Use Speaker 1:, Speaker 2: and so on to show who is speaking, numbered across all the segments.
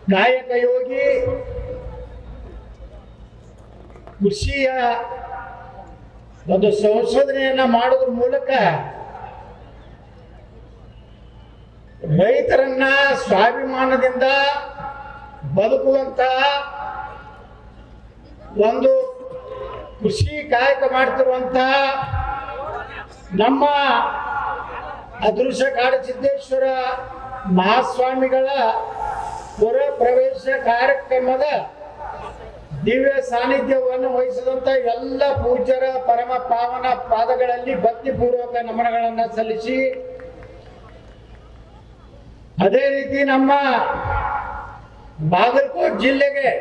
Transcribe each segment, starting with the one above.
Speaker 1: ಕಾಯಕ ಯೋಗಿ ಕೃಷಿಯ ಒಂದು ಸಂಶೋಧನೆಯನ್ನ ಮಾಡೋದ್ರ ಮೂಲಕ ರೈತರನ್ನ ಸ್ವಾಭಿಮಾನದಿಂದ ಬದುಕುವಂತಹ ಒಂದು ಕೃಷಿ ಕಾಯಕ ಮಾಡ್ತಿರುವಂತಹ ನಮ್ಮ ಅದೃಶ್ಯ ಕಾಡಸಿದ್ದೇಶ್ವರ ಮಹಾಸ್ವಾಮಿಗಳ ಪುರ ಪ್ರವೇಶ ಕಾರ್ಯಕ್ರಮದ ದಿವ್ಯ ಸಾನ್ನಿಧ್ಯವನ್ನು ವಹಿಸಿದಂತ ಎಲ್ಲ ಪೂಜ್ಯರ ಪರಮ ಪಾವನ ಪಾದಗಳಲ್ಲಿ ಭಕ್ತಿಪೂರ್ವಕ ನಮನಗಳನ್ನು ಸಲ್ಲಿಸಿ, ಅದೇ ರೀತಿ ನಮ್ಮ ಬಾಗಲಕೋಟೆ ಜಿಲ್ಲೆಗೆ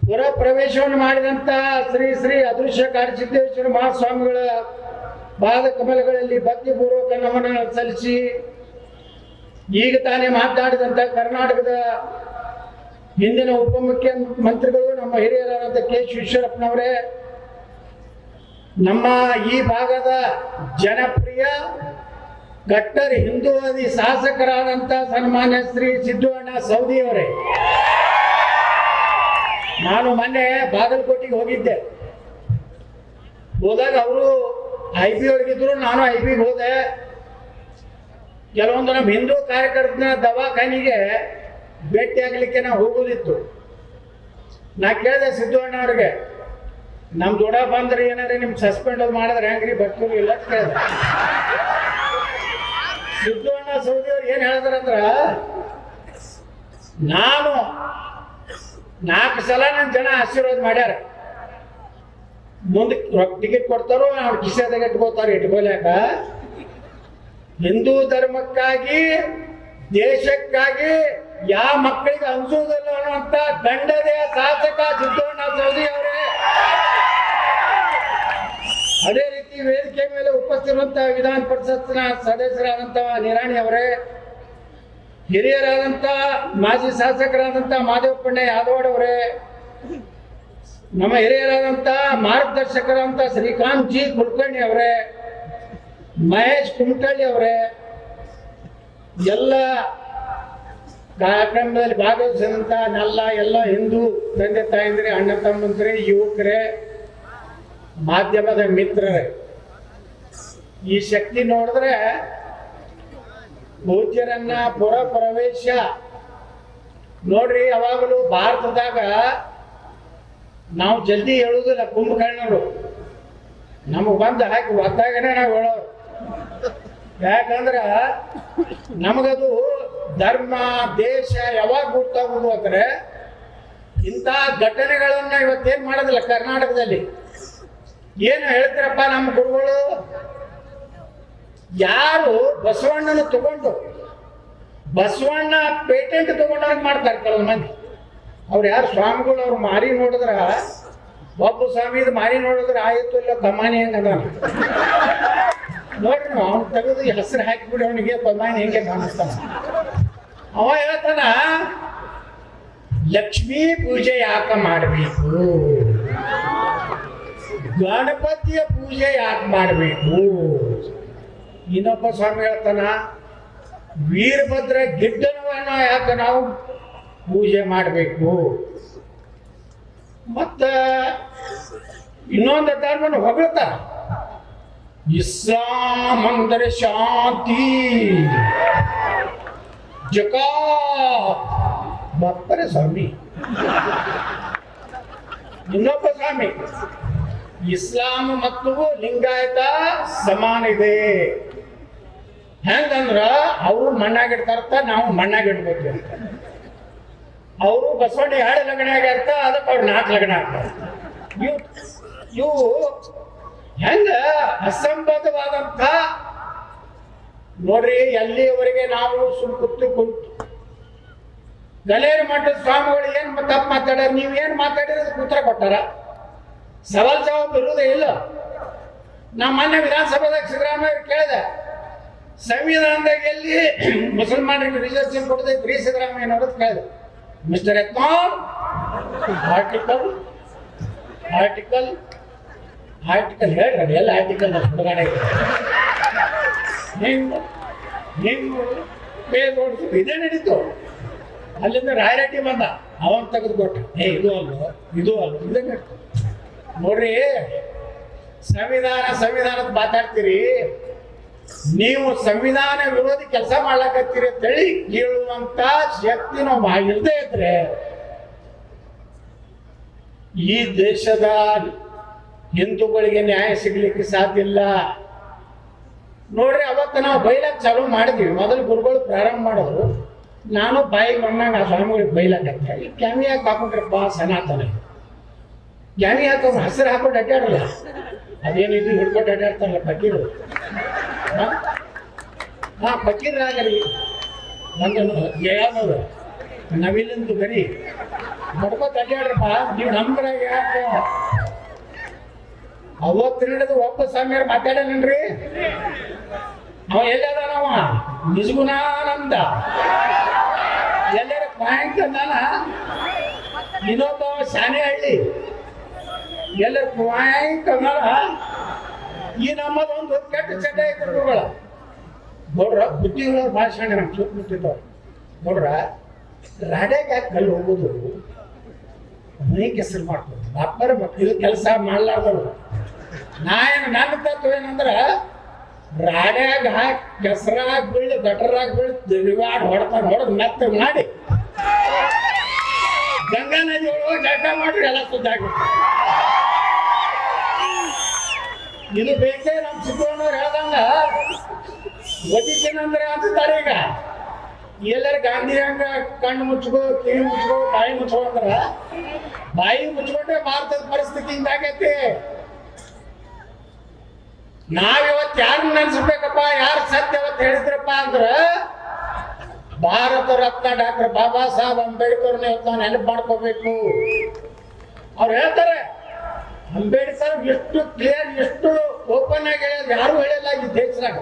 Speaker 1: ಪುರ ಪ್ರವೇಶವನ್ನು ಮಾಡಿದಂತ ಶ್ರೀ ಶ್ರೀ ಅದೃಶ್ಯ ಕಾಡಸಿದ್ದೇಶ್ವರ ಮಹಾಸ್ವಾಮಿಗಳ ಪಾದ ಕಮಲಗಳಲ್ಲಿ ಭಕ್ತಿಪೂರ್ವಕ ನಮನಗಳನ್ನು ಸಲ್ಲಿಸಿ, ಈಗ ತಾನೇ ಮಾತನಾಡಿದಂತ ಕರ್ನಾಟಕದ ಹಿಂದಿನ ಉಪಮುಖ್ಯಮಂತ್ರಿಗಳು ನಮ್ಮ ಹಿರಿಯರಾದಂಥ ಕೆ ಈಶ್ವರಪ್ಪನವರೇ, ನಮ್ಮ ಈ ಭಾಗದ ಜನಪ್ರಿಯ ಕಟ್ಟರ್ ಹಿಂದೂವಾದಿ ಶಾಸಕರಾದಂಥ ಸನ್ಮಾನ್ಯ ಶ್ರೀ ಸಿದ್ದಣ್ಣ ಸವದಿ ಅವರೇ, ನಾನು ಮೊನ್ನೆ ಬಾಗಲಕೋಟೆಗೆ ಹೋಗಿದ್ದೆ. ಹೋದಾಗ ಅವರು IB ಒಳಗಿದ್ರು, ನಾನು IBಗೆ ಹೋದೆ. ಕೆಲವೊಂದು ನಮ್ಮ ಹಿಂದೂ ಕಾರ್ಯಕರ್ತನ ದವಾಖಾನಿಗೆ ಭೇಟಿ ಆಗ್ಲಿಕ್ಕೆ ನಾವು ಹೋಗೋದಿತ್ತು. ನಾ ಕೇಳಿದೆ ಸಿದ್ದಣ್ಣ ಅವ್ರಿಗೆ, ನಮ್ಮ ದೊಡ್ಡ ಬಂದ್ರೆ ಏನಾರ ನಿಮ್ಗೆ ಸಸ್ಪೆಂಡ್ ಮಾಡಿದ್ರೆ ಹೆಂಗ್ರಿ ಬರ್ತೀವಿ ಇಲ್ಲ ಅಂತ ಕೇಳಿದೆ. ಸಿದ್ದಣ್ಣ ಸೌದಿ ಅವ್ರು ಏನ್ ಹೇಳಿದ್ರಂದ್ರ, ನಾನು 4 ಸಲ ನನ್ನ ಜನ ಆಶೀರ್ವಾದ ಮಾಡ್ಯಾರ, ಮುಂದೆ ಟಿಕೆಟ್ ಕೊಡ್ತಾರೋ ಅವ್ರ ಕಿಸೆದಾಗ ಇಟ್ಕೋತಾರ, ಇಟ್ಕೊಲ್ಯಾಕ ಹಿಂದೂ ಧರ್ಮಕ್ಕಾಗಿ ದೇಶಕ್ಕಾಗಿ ಯಾವ ಮಕ್ಕಳಿಗೆ ಅನ್ಸುವುದಿಲ್ಲ ಅನ್ನುವಂತ ದಂಡದೆಯ ಶಾಸಕ ಸಿದ್ದಣ್ಣ ಸವದಿ ಅವರೇ. ಅದೇ ರೀತಿ ವೇದಿಕೆ ಮೇಲೆ ಉಪಸ್ಥಿತಿರುವಂತಹ ವಿಧಾನ ಪರಿಷತ್ನ ಸದಸ್ಯರಾದಂತಹ ನಿರಾಣಿ ಅವರೇ, ಹಿರಿಯರಾದಂಥ ಮಾಜಿ ಶಾಸಕರಾದಂಥ ಮಾದೇವಪ್ಪಣ್ಣ ಯಾದವಾಡ್ ಅವರೇ, ನಮ್ಮ ಹಿರಿಯರಾದಂಥ ಮಾರ್ಗದರ್ಶಕರಾದಂಥ ಶ್ರೀಕಾಂತ್ ಜಿ ಕುಲಕರ್ಣಿ ಅವರೇ, ಮಹೇಶ್ ಕುಮಟಳ್ಳಿ ಅವರೇ, ಎಲ್ಲ ಕಾರ್ಯಕ್ರಮದಲ್ಲಿ ಭಾಗವಹಿಸಿದಂಥ ಎಲ್ಲ ಹಿಂದೂ ತಂದೆ ತಾಯಂದ್ರೆ, ಅಣ್ಣ ತಮ್ಮಂದ್ರೆ, ಯುವಕರೇ, ಮಾಧ್ಯಮದ ಮಿತ್ರರೇ, ಈ ಶಕ್ತಿ ನೋಡಿದ್ರೆ ಪೂಜ್ಯರನ್ನ ಪುರ ಪ್ರವೇಶ ನೋಡ್ರಿ. ಯಾವಾಗಲೂ ಭಾರತದಾಗ ನಾವು ಜಲ್ದಿ ಹೇಳುವುದಿಲ್ಲ, ಕುಂಭಕರ್ಣರು ನಮಗೆ ಬಂದು ಹಾಕಿ ಒತ್ತಾಗನೇ ನಾವು ಹೇಳೋರು. ಯಾಕಂದ್ರೆ ನಮಗದು ಧರ್ಮ ದೇಶ ಯಾವಾಗ ಗೊತ್ತಾಗೋದು ಅಂದ್ರೆ ಇಂಥ ಘಟನೆಗಳನ್ನ ಇವತ್ತೇನ್ ಮಾಡೋದಿಲ್ಲ. ಕರ್ನಾಟಕದಲ್ಲಿ ಏನು ಹೇಳ್ತೀರಪ್ಪ ನಮ್ಮ ಗುರುಗಳು, ಯಾರು ಬಸವಣ್ಣನ ತಗೊಂಡು ಬಸವಣ್ಣ ಪೇಟೆಂಟ್ ತಗೊಂಡವ್ರಿಗೆ ಮಾಡ್ತಾರೆ ಕೆಲವು ಮಂದಿ. ಅವ್ರು ಯಾರು ಸ್ವಾಮಿಗಳು, ಅವ್ರು ಮಾರಿ ನೋಡಿದ್ರ, ಒಬ್ಬ ಸ್ವಾಮಿದು ಮಾರಿ ನೋಡಿದ್ರೆ ಆಯಿತು ಇಲ್ಲ ಕಮಾನಿ ಹೆಂಗದ ನೋಡ್ರಿ, ಅವ್ನು ತೆಗೆದು ಹೆಸರು ಹಾಕಿಬಿಡಿ ಅವನಿಗೆ ಕಮಾನಿ ಹೆಂಗೆ ಕಾಣಿಸ್ತಾನ. ಅವ ಹೇಳ್ತಾನ, ಲಕ್ಷ್ಮೀ ಪೂಜೆ ಯಾಕೆ ಮಾಡಬೇಕು, ಗಣಪತಿಯ ಪೂಜೆ ಯಾಕೆ ಮಾಡಬೇಕು. ಇನ್ನೊಬ್ಬ ಸ್ವಾಮಿ ಹೇಳ್ತಾನ, ವೀರಭದ್ರ ಗಿಡ್ಡನವನ್ನ ಯಾಕೆ ನಾವು ಪೂಜೆ ಮಾಡಬೇಕು. ಮತ್ತ ಇನ್ನೊಂದು ಧರ್ಮನ ಹೊಗಳ್ತಾರ, ಇಸ್ಲಾಂ ಅಂದರೆ ಶಾಂತಿ, ಜಕಾತ್ ಬರ್ತಾರೆ ಸ್ವಾಮಿ. ಇನ್ನೊಬ್ಬ ಸ್ವಾಮಿ, ಇಸ್ಲಾಂ ಮತ್ತು ಲಿಂಗಾಯತ ಸಮಾನ ಇದೆ. ಹೆಂಗಂದ್ರ ಅವರು ಮಣ್ಣಾಗಿಡ್ತಾರತ್ತ, ನಾವು ಮಣ್ಣಾಗಿಡ್ಬೇಕು ಅಂತ. ಅವರು ಬಸವಣ್ಣ 2 ಲಗ್ನ ಆಗಿರ್ತ, ಅದಕ್ಕೆ ಅವ್ರು 4 ಲಗ್ನ ಆಗ್ತಾರೆ. ಇವು ಹೆಂಗ ಅಸಂಬದ್ಧವಾದಂಥ ನೋಡ್ರಿ. ಎಲ್ಲಿಯವರೆಗೆ ನಾವು ಕುಂತು ಗಲೇರು ಮಠದ ಸ್ವಾಮಿಗಳು ಏನ್ ತಪ್ಪು ಮಾತಾಡ್ಯಾರ, ನೀವು ಏನ್ ಮಾತಾಡಿರೋದಕ್ಕೆ ಉತ್ತರ ಕೊಟ್ಟಾರ? ಸವಾಲ್ ಜವಾಬ್ ಇರುವುದೇ ಇಲ್ಲ. ನಾ ಮೊನ್ನೆ ವಿಧಾನಸಭಾದಾಗ ಸಿದ್ದರಾಮಯ್ಯ ಕೇಳಿದೆ, ಸಂವಿಧಾನದಾಗ ಎಲ್ಲಿ ಮುಸಲ್ಮಾನರಿಗೆ ರಿಸರ್ವೇಶನ್ ಕೊಡದೈತ್ರಿ ಸಿದ್ದರಾಮಯ್ಯನವ್ರದ್ದು ಕೇಳಿದೆ. ಮಿಸ್ಟರ್ ಯತ್ನಾಳ್, ಆರ್ಟಿಕಲ್ ಹೇಳ್ರಿ, ಎಲ್ಲ ಆರ್ಟಿಕಲ್ ಹುಡುಗಾಡ ಹಿಂಗ್ ಪೇ ನೋಡ್ತೀವಿ, ಇದೇ ನಡೀತು. ಅಲ್ಲಿಂದ ರಾಯರೆಡ್ಡಿ ಬಂದ, ಅವನ್ ತೆಗೆದುಕೊಟ್ಟ. ಇದು ಅಲ್ವ ಇದನ್ನ ನೋಡ್ರಿ, ಸಂವಿಧಾನದ ಮಾತಾಡ್ತೀರಿ, ನೀವು ಸಂವಿಧಾನ ವಿರೋಧಿ ಕೆಲಸ ಮಾಡ್ಲಕತ್ತೀರಿ ಅಂತೇಳಿ ಕೇಳುವಂತ ಶಕ್ತಿ ನಾವು ಆಗಿರದೇ ಇದ್ರೆ ಈ ದೇಶದ ಹಿಂದೂಗಳಿಗೆ ನ್ಯಾಯ ಸಿಗ್ಲಿಕ್ಕೆ ಸಾಧ್ಯ ಇಲ್ಲ. ನೋಡ್ರಿ, ಅವತ್ತು ನಾವು ಬೈಲಕ್ ಚಾಲೂ ಮಾಡಿದ್ವಿ. ಮೊದಲು ಗುರುಗಳು ಪ್ರಾರಂಭ ಮಾಡಿದ್ರು, ನಾನು ಬಾಯಿಗೆ ಬಂದಾಗ ಆ ಸ್ವಾಮಿಗಳಿಗೆ ಬೈಲಕತ್ತೆ. ಈ ಕ್ಯಾಮಿ ಹಾಕಿ ಹಾಕೊಂಡ್ರಪ್ಪ ಸನಾತನ, ಕ್ಯಾಮಿ ಹಾಕೋರು ಹಸಿರು ಹಾಕೊಂಡು ಅಡ್ಡಾಡಲ್ಲ, ಅದೇನಿದು ಹಿಡ್ಕೊಂಡು ಅಡ್ಡಾಡ್ತಾರಲ್ಲ ಫಕೀರು. ಫಕೀರಾಗಲಿ ನಂದು ಯಾವ್ದು ನವಿಲಿಂದು ಬರೀ ಬಡ್ಕೋತ ಅಡ್ಡಾಡ್ರಪ್ಪ ನೀವು ನಮ್ದ್ರಾಗ ಯಾಕೆ. ಅವತ್ತು ನಡೆದು ಒಬ್ಬ ಸ್ವಾಮಿಯವ್ರು ಮಾತಾಡೇನ್ರಿ, ಅವ ಎಲ್ಲದಾನವ ನಿಜಗುಣಾನಂದ ಎಲ್ಲರ ಪಾಯಿಂಟ್ ಅಂದಾನ. ಇನ್ನೊಬ್ಬ ಶಾನೆ ಹಳ್ಳಿ ಎಲ್ಲರ ಪಾಯಿಂಟ್ ಅಂದಾನ. ಈ ನಮ್ಮದೊಂದು ಕೆಟ್ಟ ಚಟ ಇದ್ರು ನೋಡ್ರ, ಬುದ್ಧಿಗಳವ್ರ ಭಾಷಣ ನಮ್ಗೆ ಸುತ್ತ ಮುಟ್ಟಿದ್ದವ್ರು ನೋಡ್ರ, ರಾಡ್ಯಾಗ ಯಾಕೆ ಕಲ್ಲು ಹೋಗೋದು ಮೈ ಕೆಸರು ಮಾಡ್ಬೋದು. ಅಪ್ಪರ ಇದು ಕೆಲಸ ಮಾಡ್ಲಾರ್ದವ್ರು. ನನ್ನ ತತ್ವ ಏನಂದ್ರ, ರಾಡ್ಯಾಗ ಹಾಕಿ ಕೆಸರಾಗ ಬೀಳಿ ಗಟರಾಗ ಬೀಳಿ ರಿವಾಡ್ ಹೊಡೆದು ಮೆತ್ತ ಮಾಡಿ ಗಂಗಾ ನದಿ ಒಳಗೆ ಜಳಕ ಮಾಡ್ರಿ, ಎಲ್ಲ ಸುದ್ದಾಗುತ್ತೆ. ಇದು ಬೇಕೇ ನಮ್ಮ ಸಿದ್ದಣ್ಣವ್ರು ಹೇಳ್ದಂಗ ಒದಿತೀನಂದ್ರೆ ಅಂತಾರೆ. ಈಗ ಎಲ್ಲರೂ ಗಾಂಧಿ ಹಂಗ ಕಣ್ಣು ಮುಚ್ಕೋ, ಕಿವಿ ಮುಚ್ಕೋ, ಬಾಯಿ ಮುಚ್ಕೋ ಅಂದ್ರ ಬಾಯಿ ಮುಚ್ಕೊಂಡ್ರೆ ಭಾರತದ ಪರಿಸ್ಥಿತಿ ಹಿಂಗಾಗೈತಿ. ನಾವಿವತ್ತು ಯಾರನ್ನ ನೆನ್ಸ್ಬೇಕಪ್ಪ, ಯಾರು ಸತ್ಯ ಅವತ್ತು ಹೇಳಿದ್ರಪ್ಪ ಅಂದ್ರ ಭಾರತ ರತ್ನ ಡಾಕ್ಟರ್ ಬಾಬಾ ಸಾಹೇಬ್ ಅಂಬೇಡ್ಕರ್ನ ಇವತ್ತು ನಾವು ನೆನಪು ಮಾಡ್ಕೋಬೇಕು. ಅವ್ರು ಹೇಳ್ತಾರೆ, ಅಂಬೇಡ್ಕರ್ ಎಷ್ಟು ಕ್ಲಿಯರ್, ಎಷ್ಟು ಓಪನ್ ಆಗಿ ಹೇಳೋದು ಯಾರು ಹೇಳಿಲ್ಲ ಈ ದೇಶದಾಗ.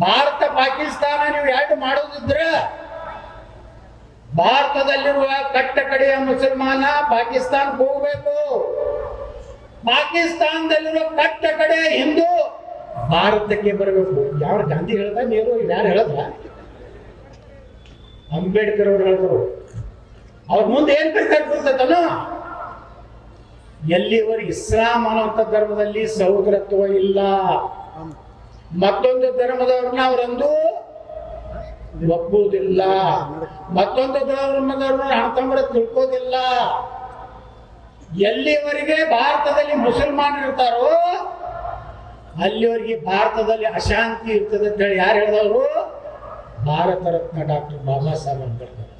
Speaker 1: ಭಾರತ ಪಾಕಿಸ್ತಾನ ನೀವು ಎರಡು ಮಾಡೋದಿದ್ರೆ ಭಾರತದಲ್ಲಿರುವ ಕಟ್ಟ ಕಡೆಯ ಮುಸಲ್ಮಾನ ಪಾಕಿಸ್ತಾನಕ್ಕೆ ಹೋಗ್ಬೇಕು, ಪಾಕಿಸ್ತಾನದಲ್ಲಿರುವ ಕಟ್ಟ ಕಡೆ ಹಿಂದೂ ಭಾರತಕ್ಕೆ ಬರಬೇಕು. ಯಾವ ಗಾಂಧಿ ಹೇಳ್ದ, ನೆಹರು ಯಾರು ಹೇಳದ, ಅಂಬೇಡ್ಕರ್ ಅವ್ರು ಹೇಳಿದ್ರು. ಅವ್ರ ಮುಂದೆ ಏನ್ ಬೇಕಾಗ್ತದನು, ಎಲ್ಲಿವರೆಗೆ ಇಸ್ಲಾಂ ಅನ್ನುವಂಥ ಧರ್ಮದಲ್ಲಿ ಸಹೋದರತ್ವ ಇಲ್ಲ, ಮತ್ತೊಂದು ಧರ್ಮದವ್ರನ್ನ ಅವರಂದು ಒಪ್ಪುವುದಿಲ್ಲ, ಮತ್ತೊಂದು ಧರ್ಮದವ್ರನ್ನ ಅಣ್ಣತಮ್ಮರ ತಿಳ್ಕೋದಿಲ್ಲ. ಎಲ್ಲಿವರೆಗೆ ಭಾರತದಲ್ಲಿ ಮುಸಲ್ಮಾನರು ಇರ್ತಾರೋ ಅಲ್ಲಿವರೆಗೆ ಭಾರತದಲ್ಲಿ ಅಶಾಂತಿ ಇರ್ತದೆ ಅಂತ ಹೇಳಿ ಯಾರು ಹೇಳಿದವರು? ಭಾರತ ರತ್ನ ಡಾಕ್ಟರ್ ಬಾಬಾ ಸಾಹೇಬ್ ಅಂಬೇಡ್ಕರ್.